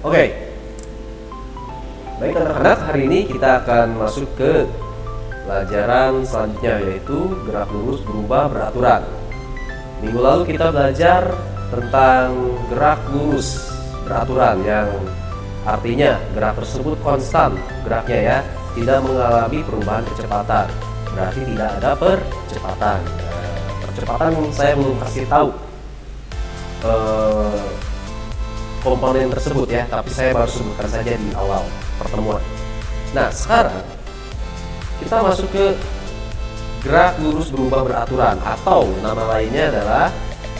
Oke, baik anak-anak, hari ini kita akan masuk ke pelajaran selanjutnya, yaitu gerak lurus berubah beraturan. Minggu lalu kita belajar tentang gerak lurus beraturan, yang artinya gerak tersebut konstan geraknya ya, tidak mengalami perubahan kecepatan. Berarti tidak ada percepatan. Percepatan saya belum kasih tahu komponen tersebut ya, tapi saya baru sebutkan saja di awal pertemuan. Nah, sekarang kita masuk ke gerak lurus berubah beraturan, atau nama lainnya adalah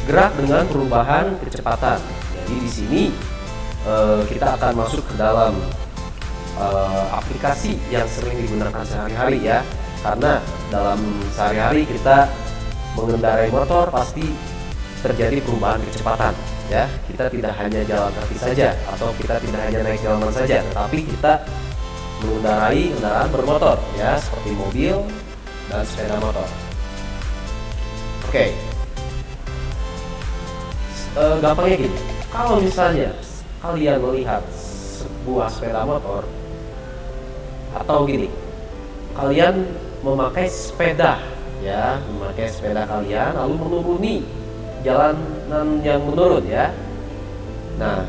gerak dengan perubahan kecepatan. Jadi di sini kita akan masuk ke dalam aplikasi yang sering digunakan sehari-hari ya, karena dalam sehari-hari kita mengendarai motor pasti terjadi perubahan kecepatan ya. Kita tidak hanya jalan kaki saja, atau kita tidak hanya naik delman saja, tetapi kita mengendarai kendaraan bermotor ya, seperti mobil dan sepeda motor. Oke, gampangnya gini, kalau misalnya kalian melihat sebuah sepeda motor, atau gini, kalian memakai sepeda ya, memakai sepeda kalian lalu menuruni jalanan yang menurun ya. Nah,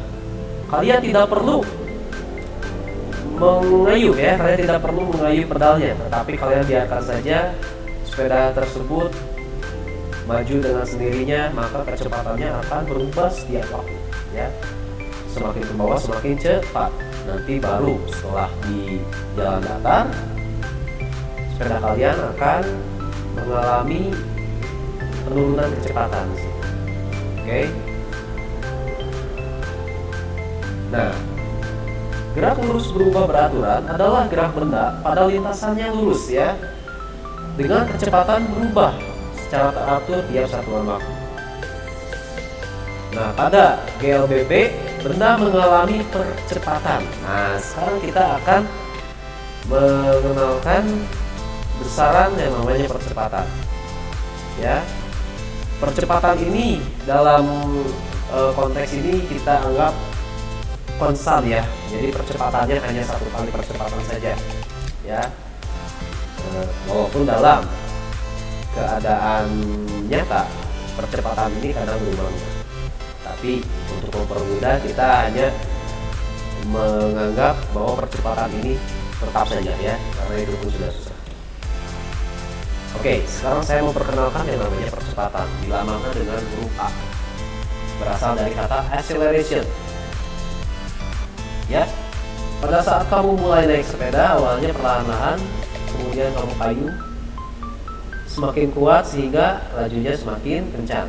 kalian tidak perlu mengayuh ya, kalian tidak perlu mengayuh pedalnya, tetapi kalian biarkan saja sepeda tersebut maju dengan sendirinya, maka kecepatannya akan berubah setiap waktu ya. Semakin ke bawah semakin cepat. Nanti baru setelah di jalan datar, sepeda kalian akan mengalami penurunan kecepatan. Oke. Nah, gerak lurus berubah beraturan adalah gerak benda pada lintasannya lurus ya, dengan kecepatan berubah secara teratur tiap satuan waktu. Nah, pada GLBP benda mengalami percepatan. Nah, sekarang kita akan mengenalkan besaran yang namanya percepatan ya. Percepatan ini dalam konteks ini kita anggap konstan ya, jadi percepatannya hanya satu kali percepatan saja ya. Walaupun dalam keadaan nyata percepatan ini kadang berubah-ubah, tapi untuk mempermudah kita hanya menganggap bahwa percepatan ini tetap saja ya, karena itu pun sudah susah. Oke, sekarang saya mau perkenalkan yang namanya percepatan, dilambangkan dengan huruf A, berasal dari kata acceleration ya. Pada saat kamu mulai naik sepeda, awalnya perlahan-lahan, kemudian kamu payung semakin kuat sehingga lajunya semakin kencang.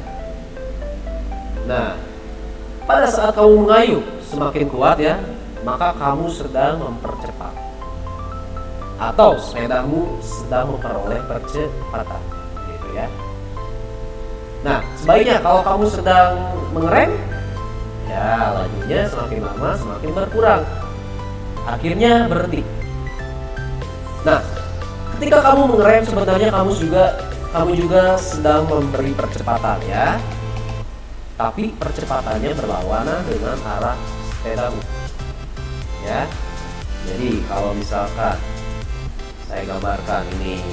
Nah, pada saat kamu mengayuh semakin kuat ya, maka kamu sedang mempercepat, atau sepedamu sedang memperoleh percepatan gitu ya. Nah, sebaliknya kalau kamu sedang mengerem ya, lajunya semakin lama semakin berkurang, akhirnya berhenti. Nah, ketika kamu mengerem sebenarnya kamu juga sedang memberi percepatan ya, tapi percepatannya berlawanan dengan arah sepedamu ya. Jadi kalau misalkan saya gambarkan ini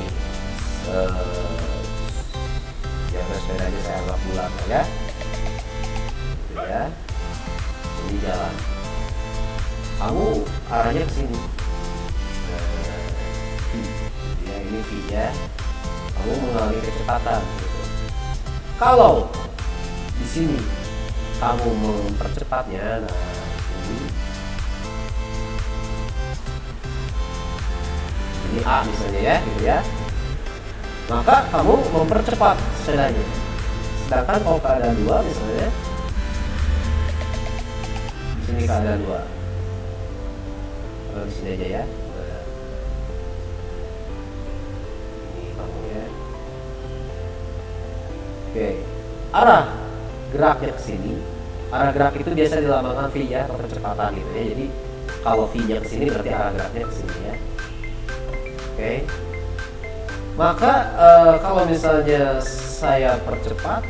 ya, sepedanya saya anggap bulat ya, gitu ya. Ini jalan, kamu arahnya ke sini ya, ini V ya, kamu mengalami kecepatan gitu. Kalau di sini kamu mempercepatnya, nah ini A misalnya ya, gitu ya, maka kamu mempercepat sepedanya. Sedangkan kalau keadaan 2 misalnya, di sini keadaan 2, di sini aja ya. Ini kamu ya. Oke, arah geraknya ke sini. Arah gerak itu biasa dilambangkan V ya, atau percepatan gitu ya. Jadi kalau V-nya ke sini berarti arah geraknya ke sini ya. Oke. Maka kalau misalnya saya percepat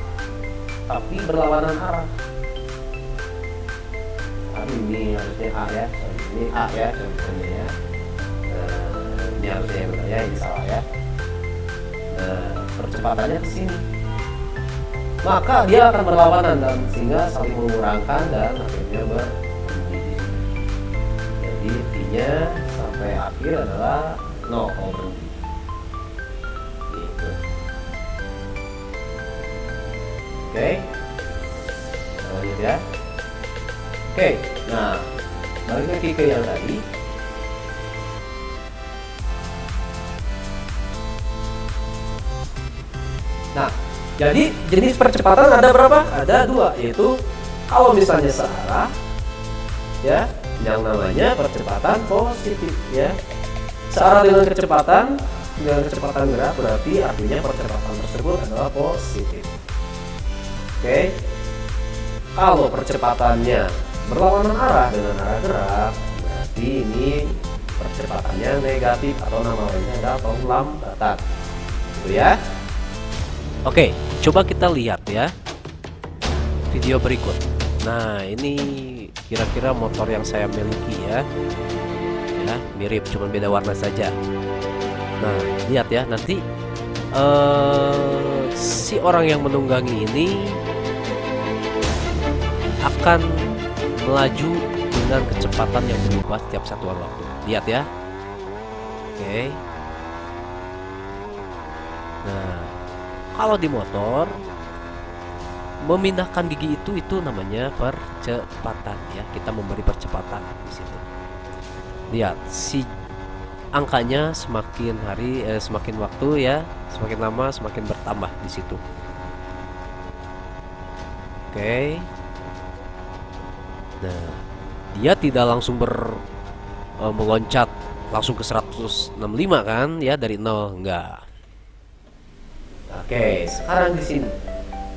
tapi berlawanan arah, ini harusnya A ya, ini A ya contohnya ya. Ini harusnya yang benar ya, ini salah ya. Percepatannya ke sini, maka dia akan berlawanan dan sehingga saling mengurangkan dan akhirnya berhenti. Jadi intinya sampai akhir adalah 0 kalau berhenti. Gitu. Oke, lanjut ya. Oke, nah balik lagi ke yang tadi. Nah, jadi jenis percepatan ada berapa? Ada 2, yaitu kalau misalnya searah, ya, yang namanya percepatan positif, ya. Searah dengan kecepatan gerak berarti artinya percepatan tersebut adalah positif. Oke. Kalau percepatannya berlawanan arah dengan arah gerak, berarti ini percepatannya negatif atau nama lainnya adalah pelambatan. Gitu ya. Oke, coba kita lihat ya video berikut. Nah, ini kira-kira motor yang saya miliki ya. Ya, mirip, cuma beda warna saja. Nah, lihat ya, nanti si orang yang menunggangi ini akan melaju dengan kecepatan yang berubah setiap satuan waktu. Lihat ya. Oke. Nah, kalau di motor memindahkan gigi itu namanya percepatan ya. Kita memberi percepatan di situ. Lihat si angkanya semakin hari semakin waktu ya, semakin lama semakin bertambah di situ. Oke. Nah, dia tidak langsung meloncat langsung ke 165 kan ya dari 0, enggak. Oke, sekarang di sini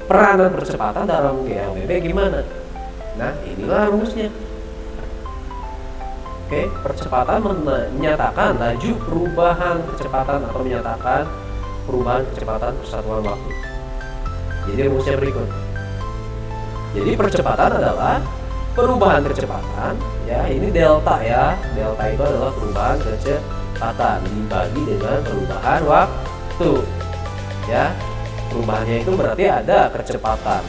peranan percepatan dalam GLBB gimana? Nah, inilah rumusnya. Oke, percepatan menyatakan laju perubahan kecepatan atau menyatakan perubahan kecepatan persatuan waktu. Jadi rumusnya berikut. Jadi percepatan adalah perubahan kecepatan, ya ini delta ya. Delta itu adalah perubahan kecepatan dibagi dengan perubahan waktu. Ya, perubahannya itu berarti ada kecepatan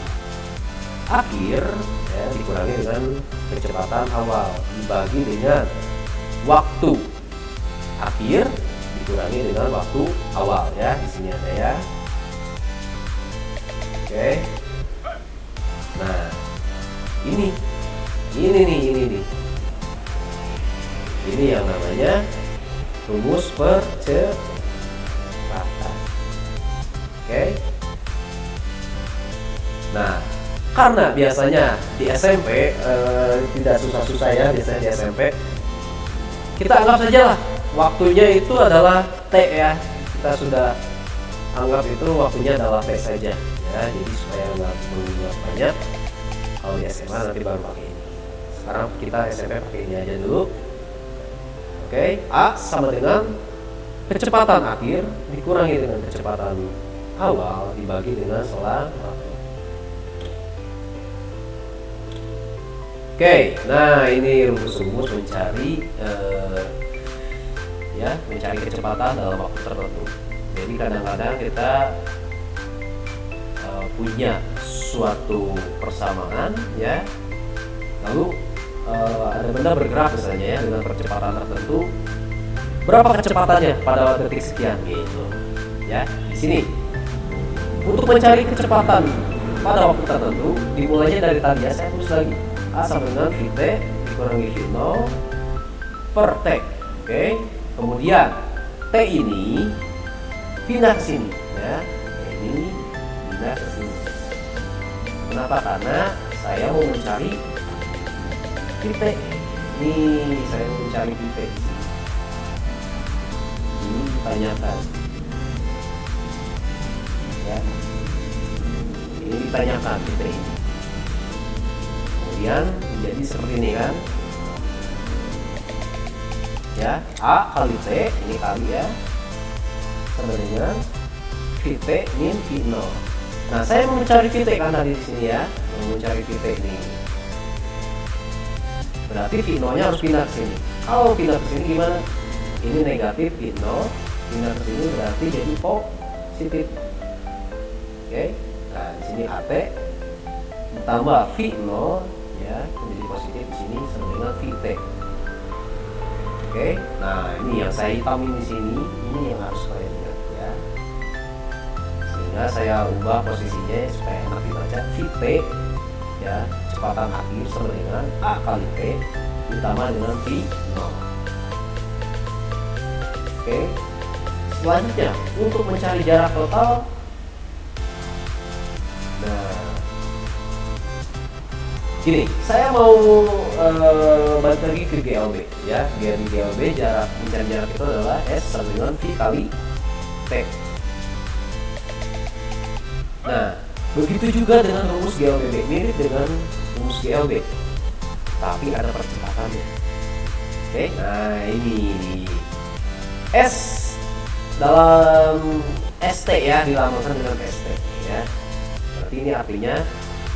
akhir ya, dikurangi dengan kecepatan awal dibagi dengan waktu akhir dikurangi dengan waktu awal ya. Di sini ada ya. Oke. Nah, ini nih. Ini yang namanya rumus percepatan. Oke. Nah, karena biasanya di SMP tidak susah-susah ya, biasanya di SMP kita anggap saja lah waktunya itu adalah T ya. Kita sudah anggap itu waktunya adalah T saja ya. Jadi supaya nggak mengingat banyak, kalau di SMA nanti baru pakai ini. Sekarang kita SMP pakai ini aja dulu. Oke, A sama dengan kecepatan akhir dikurangi dengan kecepatan awal dibagi dengan selang waktu. Oke, nah ini rumus-rumus mencari mencari kecepatan dalam waktu tertentu. Jadi kadang-kadang kita punya suatu persamaan ya, lalu ada benda bergerak misalnya ya dengan percepatan tertentu. Berapa kecepatannya pada detik sekian gitu ya. Di sini untuk mencari kecepatan pada waktu tertentu dimulainya dari tadi ya, saya tulis lagi A sama dengan Vt dikurangi V0 per T. Oke, kemudian T ini pindah ke sini ya. T ini pindah ke sini. Kenapa? Karena saya mau mencari Vt. Nih, saya mau mencari Vt. Ini ditanyakan. Ya. Ini ditanyakan Vt ini. Kemudian jadi seperti ini kan. Ya, A kali T, ini kali ya. Sama dengan Vt min V0. Nah, saya mau mencari Vt kan tadi di sini ya. Mau mencari Vt ini. berarti V0 nya harus pindah ke sini. Kalau pindah ke sini gimana? Ini negatif V0, pindah ke sini berarti jadi positif. Oke, nah di sini AT ditambah V0 ya menjadi positif di sini sama dengan VT. Oke, nah ini yang saya hitamin di sini, ini yang harus kalian ingat ya. Sehingga saya ubah posisinya supaya enak dibaca. VT ya, kecepatan akhir sama dengan A kali T ditambah dengan V0. Oke, selanjutnya untuk mencari jarak total, nah gini, saya mau balik lagi ke GLB ya. Di GLB jarak mencari jarak itu adalah S sama dengan V kali T. Nah, begitu juga dengan rumus GLB, mirip dengan rumus GLB, tapi ada percepatannya. Oke, nah ini S dalam ST ya, dilambangkan dengan ST ya. Berarti ini artinya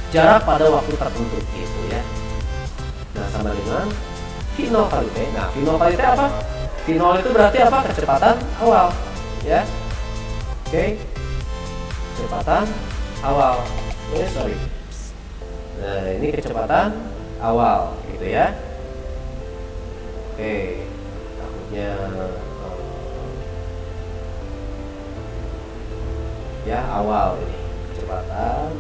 jarak pada waktu tertentu gitu ya. Nah, sama dengan V0 kali T. Nah, V0 kali T apa? V0 itu berarti apa? Kecepatan awal ya. Oke, kecepatan awal. Sorry. Nah, ini kecepatan awal gitu ya. Oke, takutnya ya awal ini kecepatan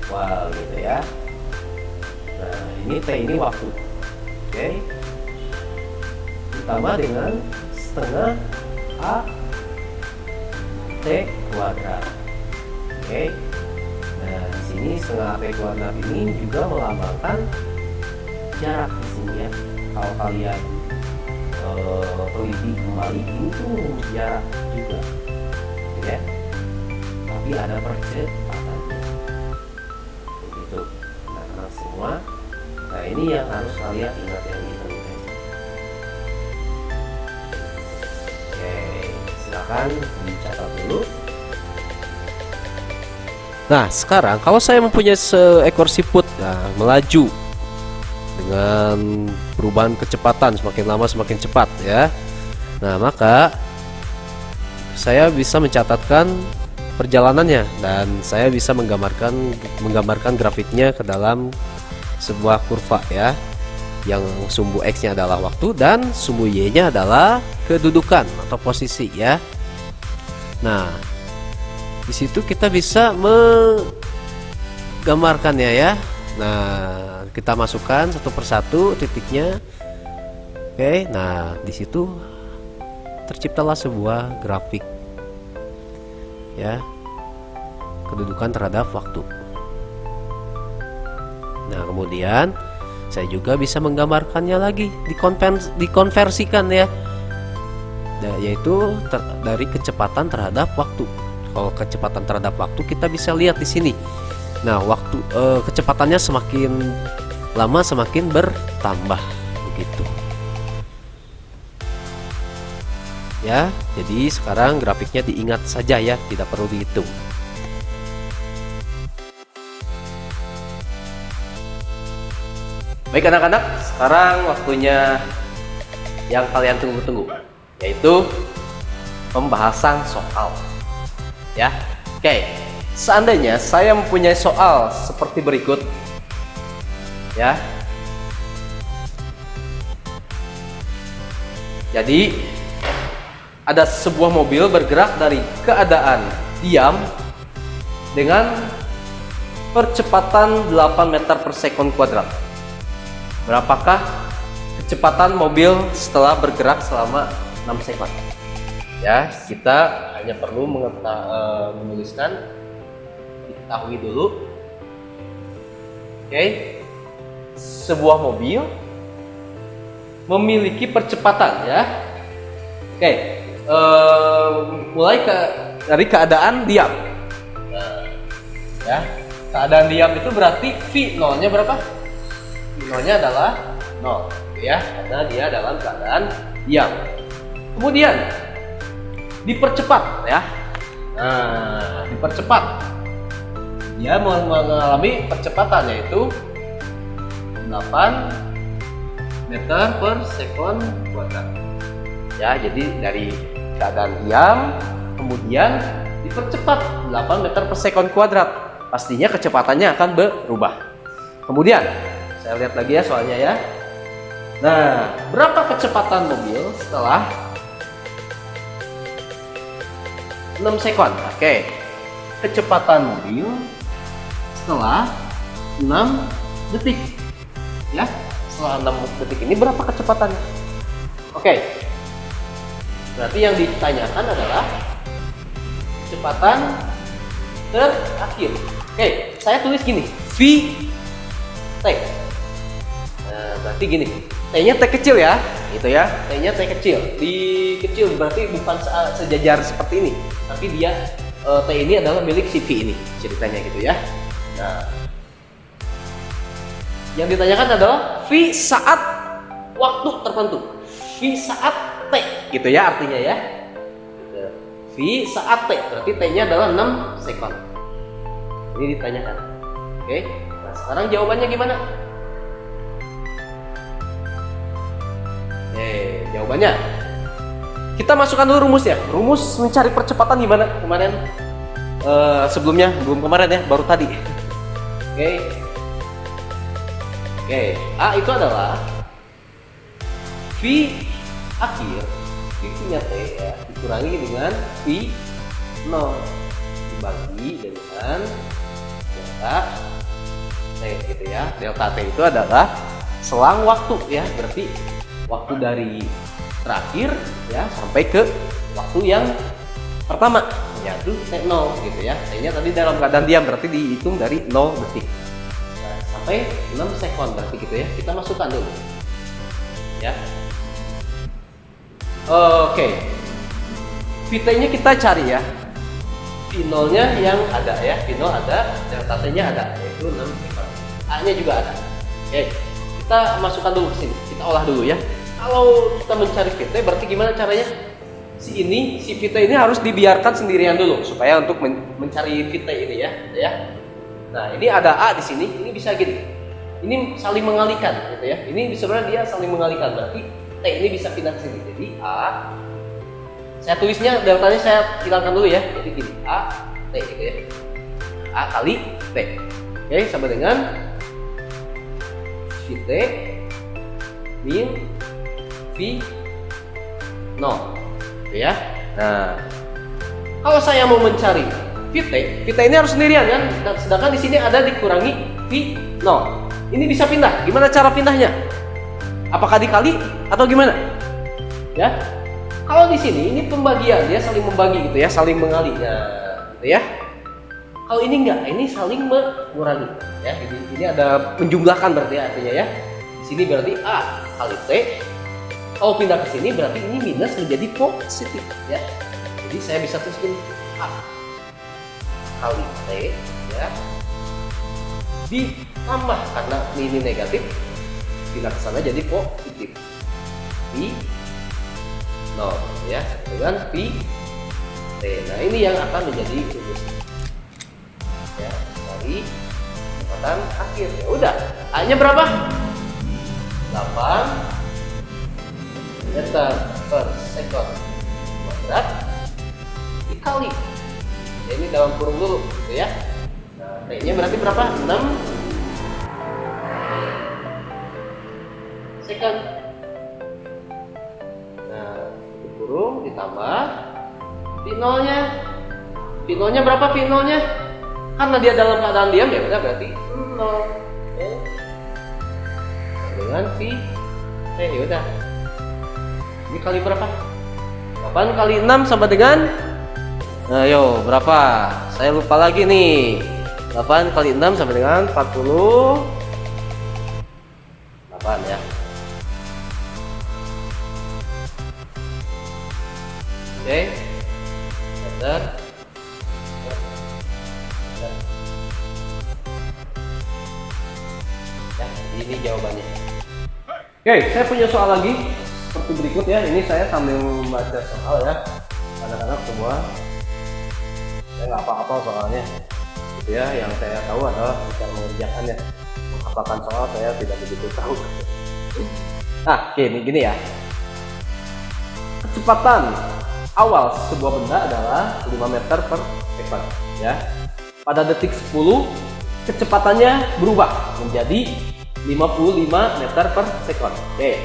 awal gitu ya. Nah, ini T ini waktu. Oke, ditambah dengan setengah A T kuadrat. Oke, nah di sini setengah A T kuadrat ini juga melambangkan jarak di sini ya. Kalau kalian teliti kembali, ini tuh jarak juga ya, tapi ada percepatannya begitu anak-anak semua. Nah, ini yang harus kalian ingat yang ini. Oke, silakan dicatat dulu. Nah, sekarang kalau saya mempunyai seekor siput, nah, melaju dengan perubahan kecepatan semakin lama semakin cepat ya. Nah, maka saya bisa mencatatkan perjalanannya dan saya bisa menggambarkan grafiknya ke dalam sebuah kurva ya, yang sumbu X-nya adalah waktu dan sumbu Y-nya adalah kedudukan atau posisi ya. Nah, di situ kita bisa menggambarkannya ya. Nah, kita masukkan satu persatu titiknya. Oke, nah di situ terciptalah sebuah grafik ya, kedudukan terhadap waktu. Nah, kemudian saya juga bisa menggambarkannya lagi, dikonversikan ya, yaitu dari kecepatan terhadap waktu. Kalau kecepatan terhadap waktu kita bisa lihat di sini. Nah, waktu kecepatannya semakin lama semakin bertambah begitu. Ya, jadi sekarang grafiknya diingat saja ya, tidak perlu dihitung. Baik anak-anak, sekarang waktunya yang kalian tunggu-tunggu, yaitu pembahasan soal. Ya, oke. Seandainya saya mempunyai soal seperti berikut, ya. Jadi ada sebuah mobil bergerak dari keadaan diam dengan percepatan 8 meter per sekon kuadrat. Berapakah kecepatan mobil setelah bergerak selama 6 sekon? Ya, kita hanya perlu menuliskan, diketahui dulu. Oke, sebuah mobil memiliki percepatan ya. Oke, mulai dari keadaan diam. Nah, ya, keadaan diam itu berarti V0 nya berapa? V0 nya adalah 0 ya, karena dia dalam keadaan diam. Kemudian dipercepat ya. Nah, dipercepat dia mengalami percepatan yaitu 8 meter per sekon kuadrat. Ya, jadi dari keadaan diam kemudian dipercepat 8 meter per sekon kuadrat. Pastinya kecepatannya akan berubah. Kemudian saya lihat lagi ya soalnya ya. Nah, berapa kecepatan mobil setelah 6 sekon? Oke. Kecepatan mobil setelah 6 detik. Ya, setelah 6 detik ini berapa kecepatannya? Oke. Berarti yang ditanyakan adalah kecepatan terakhir. Oke, saya tulis gini, Vt. Nah, berarti gini, T-nya T kecil ya, gitu ya. T-nya T kecil. Di kecil berarti bukan sejajar seperti ini, tapi dia T ini adalah milik si V ini, ceritanya gitu ya. Nah, yang ditanyakan adalah V saat waktu tertentu. V saat T, gitu ya artinya ya. V saat T, berarti T-nya adalah 6 sekon. Ini ditanyakan. Oke, nah sekarang jawabannya gimana? Jawabannya kita masukkan dulu rumusnya. Rumus mencari percepatan gimana kemarin? Sebelumnya, belum kemarin ya, baru tadi. Oke, A itu adalah V akhir, V punya T ya, dikurangi dengan V 0 dibagi dengan delta T gitu ya. Delta T itu adalah selang waktu ya, berarti waktu dari terakhir ya sampai ke waktu yang pertama yaitu T0 gitu ya. T-nya tadi dalam keadaan diam berarti dihitung dari 0 detik. Nah, sampai 6 sekon berarti gitu ya. Kita masukkan dulu. Ya. Oke. Vt-nya kita cari ya. V0-nya yang ada ya. V0 ada, delta T-nya ada yaitu 6 sekon. A-nya juga ada. Oke. Kita masukkan dulu ke sini. Kita olah dulu ya. Kalau kita mencari Vt berarti gimana caranya? Si Vt ini harus dibiarkan sendirian dulu supaya untuk mencari Vt ini ya. Nah, ini ada A di sini, ini bisa gini. Ini saling mengalihkan gitu ya. Ini sebenarnya dia saling mengalihkan, berarti T ini bisa pindah ke sini. Jadi A, saya tulisnya deltanya saya hilangkan dulu ya. Jadi gini, A T gitu ya. A kali T. Oke, sama dengan Vt min V 0 ya. Nah, kalau saya mau mencari Vt ini harus sendirian kan, sedangkan di sini ada dikurangi V 0. Ini bisa pindah. Gimana cara pindahnya? Apakah dikali atau gimana? Ya. Kalau di sini ini pembagian, dia saling membagi gitu ya, saling mengalih. Nah, gitu ya. Kalau ini enggak, ini saling mengurangi ya. Ini ada menjumlahkan berarti artinya ya. Di sini berarti A kali T. Kalau pindah ke sini berarti ini minus menjadi positif ya. Jadi saya bisa tuliskan A kali T ya. Ditambah karena ini negatif, pindah ke sana jadi positif. V 0 ya dengan V T. Nah, ini yang akan menjadi rumus. Ya, dari kecepatan akhir. Ya udah. A-nya berapa? 8 meter per sekon kuadrat dikali ya, ini dalam kurung dulu gitu ya. Nah, T-nya berarti berapa? 6 sekon. Nah, kurung ditambah V0-nya. V0-nya berapa? V0-nya karena dia dalam keadaan diam ya udah berarti 0 ya. Dengan V T ya udah. Ini kali berapa? 8 kali 6 sama dengan ayo berapa? Saya lupa lagi nih. 8 kali 6 sama dengan 48 ya. Oke. Meter. Ya, ini jawabannya. Oke, saya punya soal lagi. Seperti berikut ya, ini saya sambil membaca soal ya, anak-anak semua. Saya nggak apa-apa soalnya, gitu ya. Yang saya tahu adalah cara mengerjakannya. Menghafalkan soal saya tidak begitu tahu. Nah, gini ya. Kecepatan awal sebuah benda adalah 5 meter per second ya. Pada detik 10 kecepatannya berubah menjadi 55 meter per second. Oke.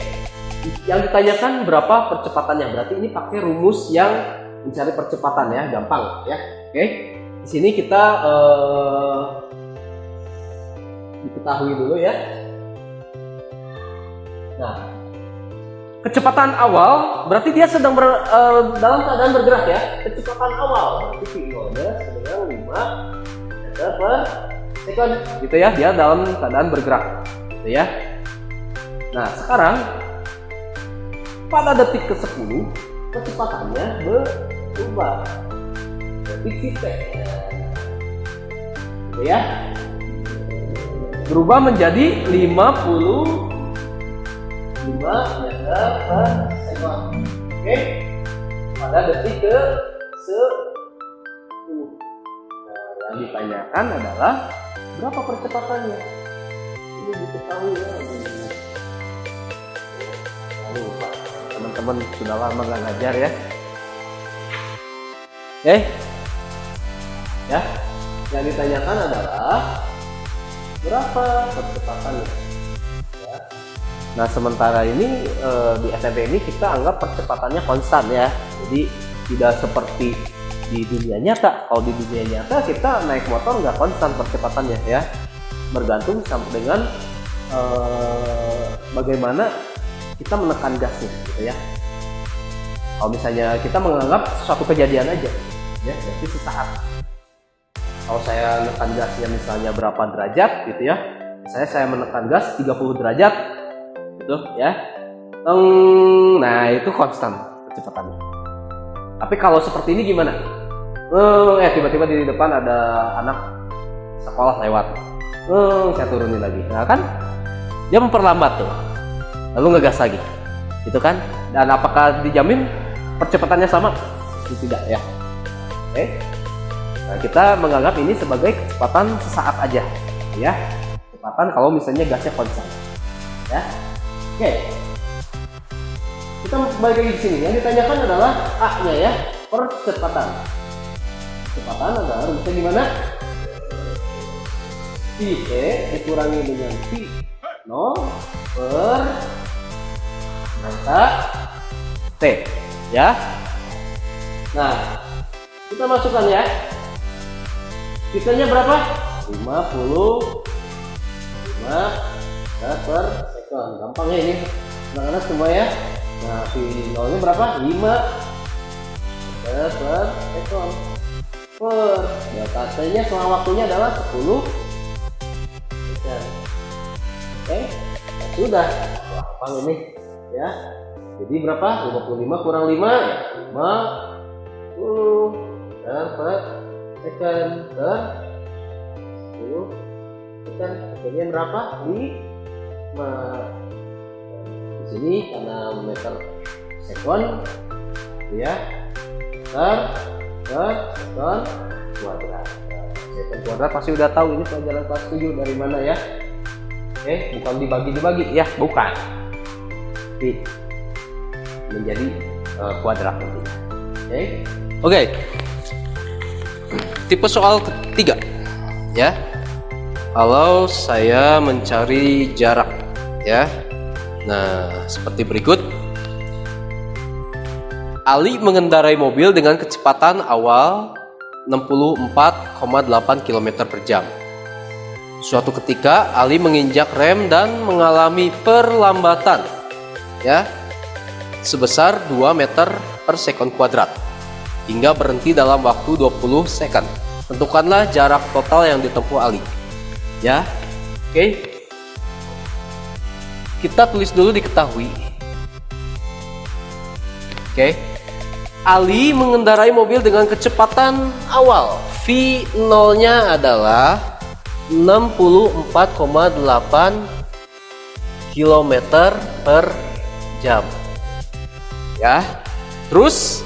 Yang ditanyakan berapa percepatannya? Berarti ini pakai rumus yang mencari percepatan ya, gampang ya. Oke. Di sini kita diketahui dulu ya. Nah, kecepatan awal berarti dia sedang dalam keadaan bergerak ya. Kecepatan awal berarti V0-nya sedang 5 meter per second gitu ya. Dia dalam keadaan bergerak gitu ya. Nah, sekarang pada detik ke-10 kecepatannya berubah. Detik titik gitu ya. Berubah menjadi 55 meter per second. Oke. Pada detik ke-10. Nah, yang ditanyakan adalah berapa percepatannya? Ini diketahui ya. Lupa. Teman-teman sudah lama nggak ngajar ya. Oke. Ya. Yang ditanyakan adalah berapa percepatannya? Ya. Nah, sementara ini di SMP ini kita anggap percepatannya konstan ya. Jadi tidak seperti di dunia nyata. Kalau di dunia nyata kita naik motor nggak konstan percepatannya ya. Bergantung dengan bagaimana kita menekan gasnya gitu ya. Kalau misalnya kita menganggap suatu kejadian aja ya, berarti sesaat. Kalau saya menekan gasnya misalnya berapa derajat gitu ya, saya menekan gas 30 derajat gitu ya. Nah, itu konstan kecepatannya. Tapi kalau seperti ini gimana? Tiba-tiba di depan ada anak sekolah lewat. Saya turunin lagi. Nah kan dia memperlambat tuh. Lalu ngegas lagi. Gitu kan? Dan apakah dijamin percepatannya sama? Tidak ya. Oke. Nah, kita menganggap ini sebagai kecepatan sesaat aja ya. Kecepatan kalau misalnya gasnya konstan. Ya. Oke. Kita balik lagi di sini. Yang ditanyakan adalah A-nya ya, percepatan. Kecepatan adalah rumusnya gimana? T dikurangi dengan T0 per delta T ya. Nah, kita masukkan ya. T-nya berapa? 55 meter per second. Gampang ya ini. Anak-anak semua ya. Nah, T0-nya berapa? 5 meter per second. Per delta T-nya selama waktunya adalah 10 meter. Oke, sudah. Gampang ini ya. Jadi berapa? 55 kurang 5 ya 50 meter per second per 10 meter. Akhirnya berapa? 5. Di sini karena meter second ya, per second kuadrat. Second kuadrat pasti udah tahu ini pelajaran kelas 7 dari mana ya. Bukan dibagi ya, bukan. Tapi menjadi kuadrat nanti. Oke. Tipe soal ketiga ya. Kalau saya mencari jarak ya. Nah, seperti berikut. Ali mengendarai mobil dengan kecepatan awal 64,8 km per jam. Suatu ketika Ali menginjak rem dan mengalami perlambatan ya sebesar 2 meter per second kuadrat hingga berhenti dalam waktu 20 second. Tentukanlah jarak total yang ditempuh Ali. Ya. Oke. Kita tulis dulu diketahui. Oke. Ali mengendarai mobil dengan kecepatan awal V0-nya adalah 64,8 km per jam. Ya. Terus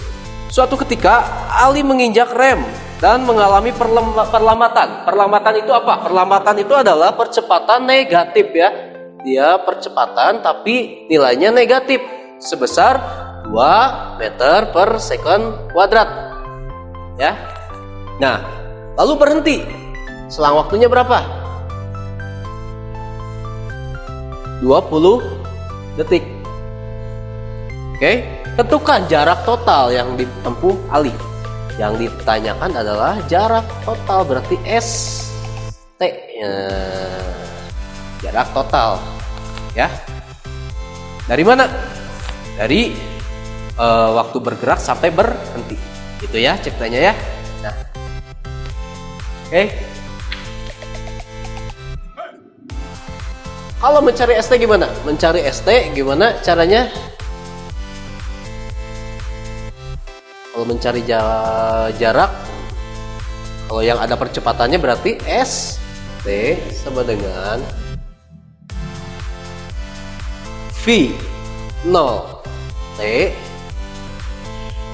suatu ketika Ali menginjak rem dan mengalami perlambatan. Perlambatan itu apa? Perlambatan itu adalah percepatan negatif ya. Dia percepatan tapi nilainya negatif sebesar 2 meter per second kuadrat. Ya. Nah, lalu berhenti. Selang waktunya berapa? 20 detik. Oke, tentukan jarak total yang ditempuh Ali. Yang ditanyakan adalah jarak total, berarti ST, jarak total ya. Dari mana? Dari waktu bergerak sampai berhenti, gitu ya ceritanya ya. Nah, oke. Kalau mencari ST gimana? Mencari ST gimana caranya? Kalau mencari jarak, kalau yang ada percepatannya berarti ST sama dengan V 0 T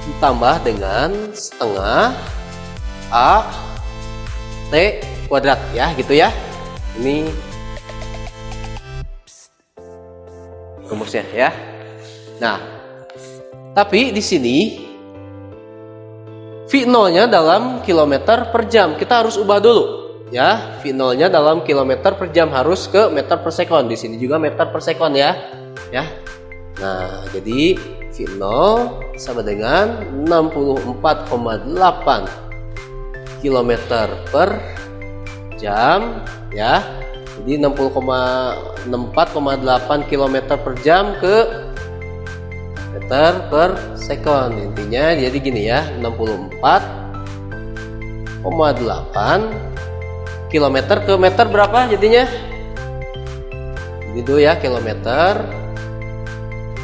ditambah dengan setengah A T kuadrat ya, gitu ya. Ini rumusnya ya. Nah, tapi di sini V0-nya dalam kilometer per jam. Kita harus ubah dulu ya. V0-nya dalam kilometer per jam harus ke meter per sekon. Di sini juga meter per sekon ya. Ya. Nah, jadi V0 sama dengan 64,8 km per jam ya. Jadi 64,8 km per jam ke meter per sekon. Intinya jadi gini ya, 64,8 km ke meter berapa jadinya? Gitu ya, kilometer.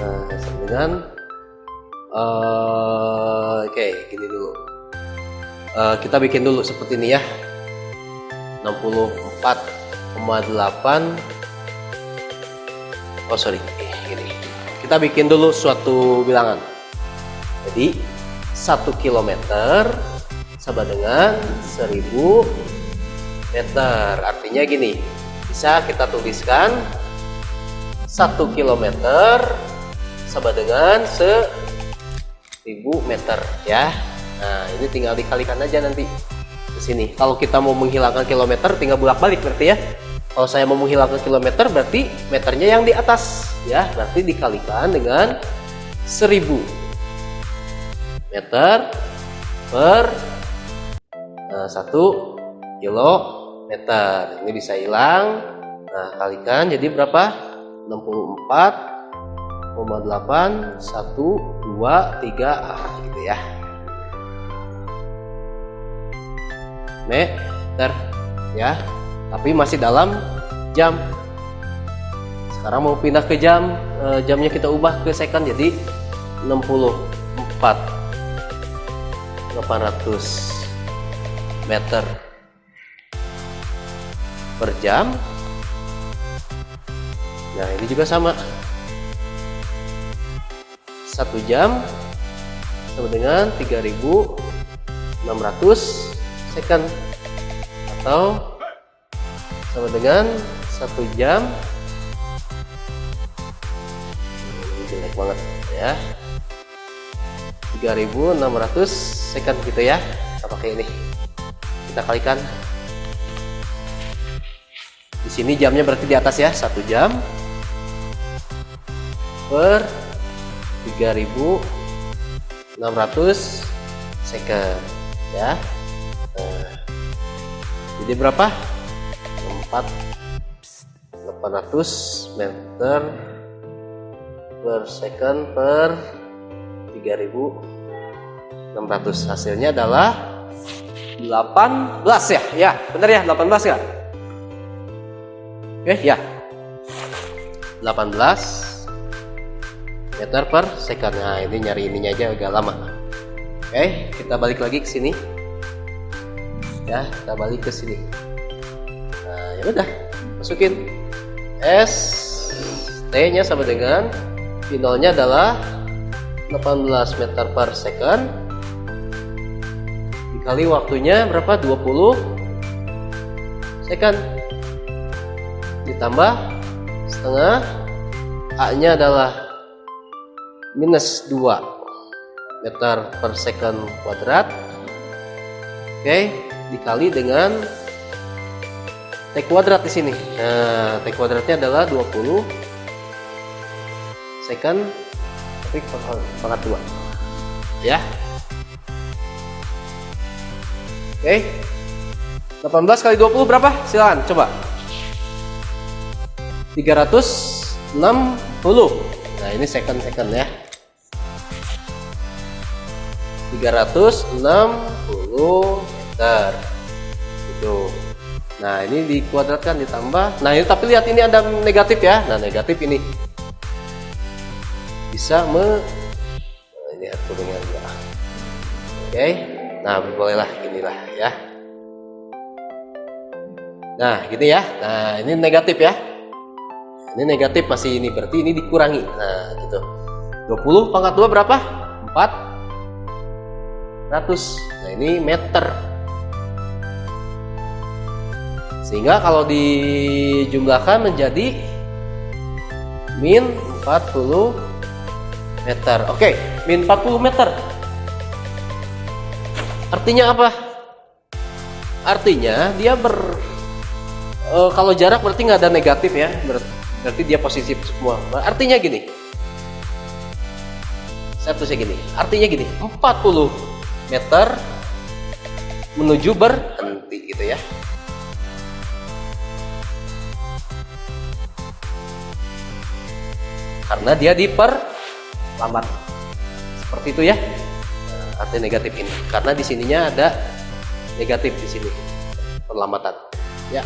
Nah, sama dengan oke, gini dulu. Kita bikin dulu seperti ini ya. 64,8. Oh sorry, gini. Kita bikin dulu suatu bilangan. Jadi 1 km sama dengan 1000 meter. Artinya gini, bisa kita tuliskan 1 km sama dengan 1000 meter ya. Nah, ini tinggal dikalikan aja nanti ke sini. Kalau kita mau menghilangkan kilometer tinggal bolak-balik berarti ya. Kalau saya mau menghilangkan kilometer berarti meternya yang di atas ya, berarti dikalikan dengan 1000 meter per 1 kilometer. Ini bisa hilang. Nah, kalikan jadi berapa? 64,8 1 2 3 gitu ya. Meter ya. Tapi masih dalam jam. Sekarang mau pindah ke jam, jamnya kita ubah ke second jadi 64.800 meter per jam. Nah, ini juga sama. 1 jam sama dengan 3.600 second atau sama dengan 1 jam. Ini jelek banget ya, 3.600 second gitu ya. Kita pakai ini, kita kalikan. Di sini jamnya berarti di atas ya, 1 jam per 3.600 second ya. Nah, jadi berapa? 800 meter per second per 3.600. Hasilnya adalah 18 ya. Ya, benar ya, 18 ya. Oke, ya. 18 meter per second. Nah, ini nyari ininya aja agak lama. Oke, kita balik lagi ke sini. Ya, kita balik ke sini. Nah, ya udah, masukin ST-nya sama dengan V0-nya adalah 18 meter per second dikali waktunya berapa? 20 second, ditambah setengah, A nya adalah minus 2 meter per second kuadrat. Oke, dikali dengan T kuadrat di sini. Nah, T kuadratnya adalah 20 second tapi pangkat 2 ya. Oke, 18 kali 20 berapa? Silakan coba. 360. Nah, ini second ya. 360 meter. Gitu. Nah, ini dikuadratkan ditambah. Nah, ini tapi lihat ini ada negatif ya. Nah, negatif ini bisa nah, ini aturnya enggak. Oke. Nah, bolehlah inilah ya. Nah, gini ya. Nah, ini negatif ya. Ini negatif masih ini, berarti ini dikurangi. Nah, gitu. 20 pangkat 2 berapa? 400. Nah, ini meter. Sehingga kalau dijumlahkan menjadi min 40 meter. Oke, min 40 meter. Artinya apa? Artinya dia kalau jarak berarti nggak ada negatif ya. Berarti dia positif semua. Artinya gini. Saya tulisnya gini. Artinya gini, 40 meter menuju berhenti gitu ya. Karena dia diperlambat. Seperti itu ya. Nah, arti negatif ini. Karena di sininya ada negatif di sini. Perlambatan. Ya.